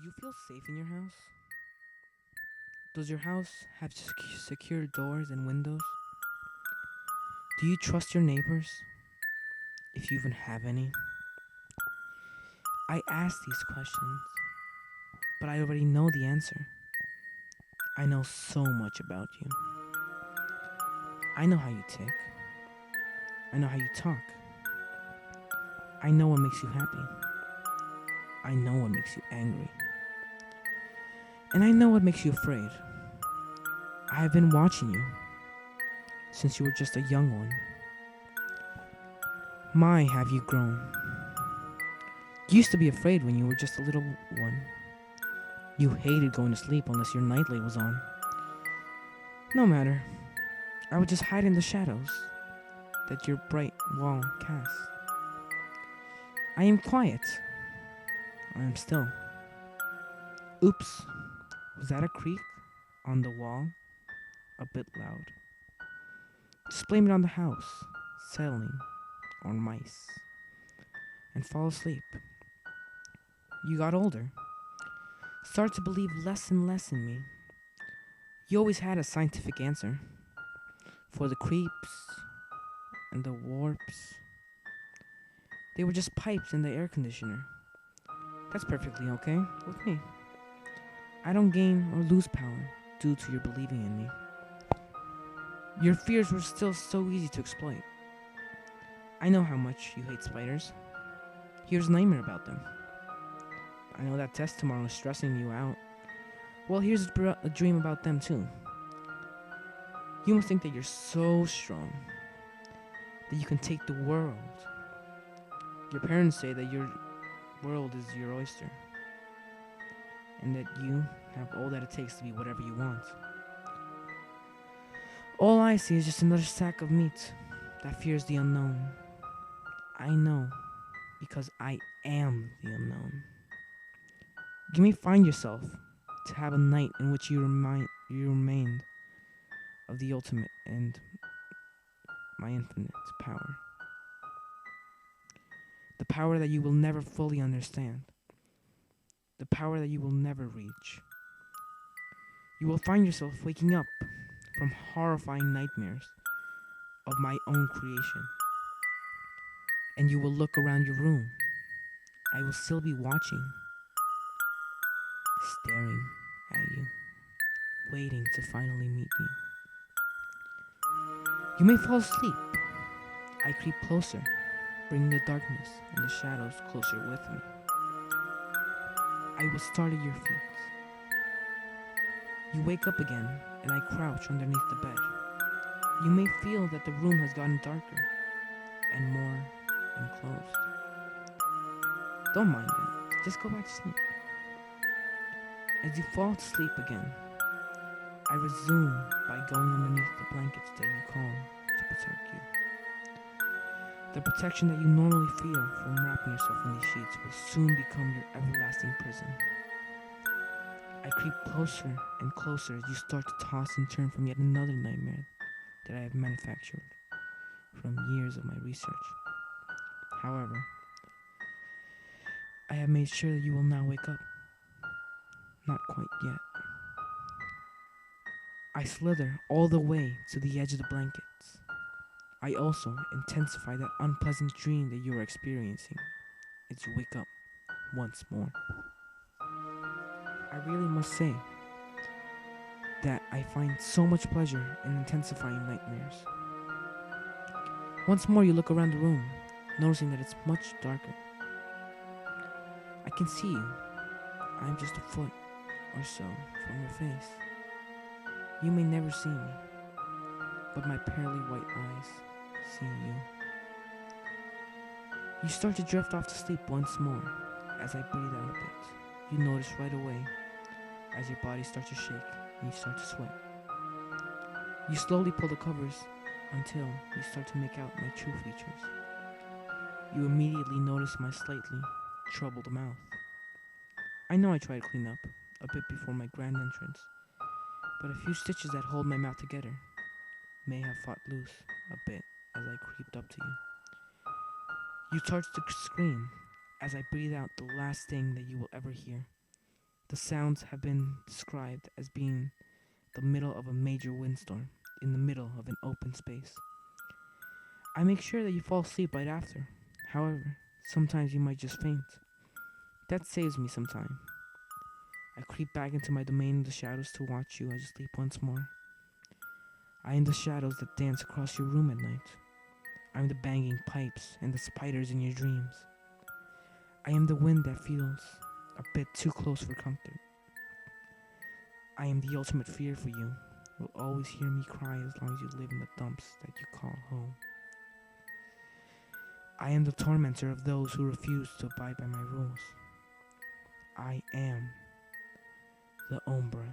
Do you feel safe in your house? Does your house have secure doors and windows? Do you trust your neighbors, if you even have any? I ask these questions, but I already know the answer. I know so much about you. I know how you tick. I know how you talk. I know what makes you happy. I know what makes you angry. And I know what makes you afraid. I have been watching you since you were just a young one. My, have you grown. You used to be afraid when you were just a little one. You hated going to sleep unless your nightlight was on. No matter, I would just hide in the shadows that your bright wall casts. I am quiet. I am still. Oops, was that a creak on the wall? A bit loud. Just blame it on the house, ceiling, or mice, and fall asleep. You got older. Start to believe less and less in me. You always had a scientific answer for the creeps and the warps. They were just pipes in the air conditioner. That's perfectly okay with me. I don't gain or lose power due to your believing in me. Your fears were still so easy to exploit. I know how much you hate spiders. Here's a nightmare about them. I know that test tomorrow is stressing you out. Well, here's a dream about them too. You must think that you're so strong that you can take the world. Your parents say that your world is your oyster and that you have all that it takes to be whatever you want. All I see is just another sack of meat that fears the unknown. I know because I am the unknown. You may find yourself to have a night in which you remained of the ultimate and my infinite power. The power that you will never fully understand. The power that you will never reach. You will find yourself waking up from horrifying nightmares of my own creation. And you will look around your room. I will still be watching, staring at you, waiting to finally meet you. You may fall asleep. I creep closer, bringing the darkness and the shadows closer with me. I will start at your feet. You wake up again, and I crouch underneath the bed. You may feel that the room has gotten darker and more enclosed. Don't mind that. Just go back to sleep. As you fall to sleep again, I resume by going underneath the blankets that you call to protect you. The protection that you normally feel from wrapping yourself in these sheets will soon become your everlasting prison. I creep closer and closer as you start to toss and turn from yet another nightmare that I have manufactured from years of my research. However, I have made sure that you will not wake up. Not quite yet. I slither all the way to the edge of the blankets. I also intensify that unpleasant dream that you are experiencing as you wake up once more. I really must say that I find so much pleasure in intensifying nightmares. Once more you look around the room, noticing that it's much darker. I can see you. I am just a foot or so from your face. You may never see me, but my pearly white eyes see you. You start to drift off to sleep once more as I breathe out a bit. You notice right away as your body starts to shake and you start to sweat. You slowly pull the covers until you start to make out my true features. You immediately notice my slightly troubled mouth. I know I try to clean up a bit before my grand entrance, but a few stitches that hold my mouth together may have fought loose a bit as I creeped up to you. You start to scream as I breathe out the last thing that you will ever hear. The sounds have been described as being the middle of a major windstorm, in the middle of an open space. I make sure that you fall asleep right after. However, sometimes you might just faint. That saves me some time. I creep back into my domain of the shadows to watch you as you sleep once more. I am the shadows that dance across your room at night. I am the banging pipes and the spiders in your dreams. I am the wind that feels a bit too close for comfort. I am the ultimate fear for you. You'll always hear me cry as long as you live in the dumps that you call home. I am the tormentor of those who refuse to abide by my rules. I am the ombra.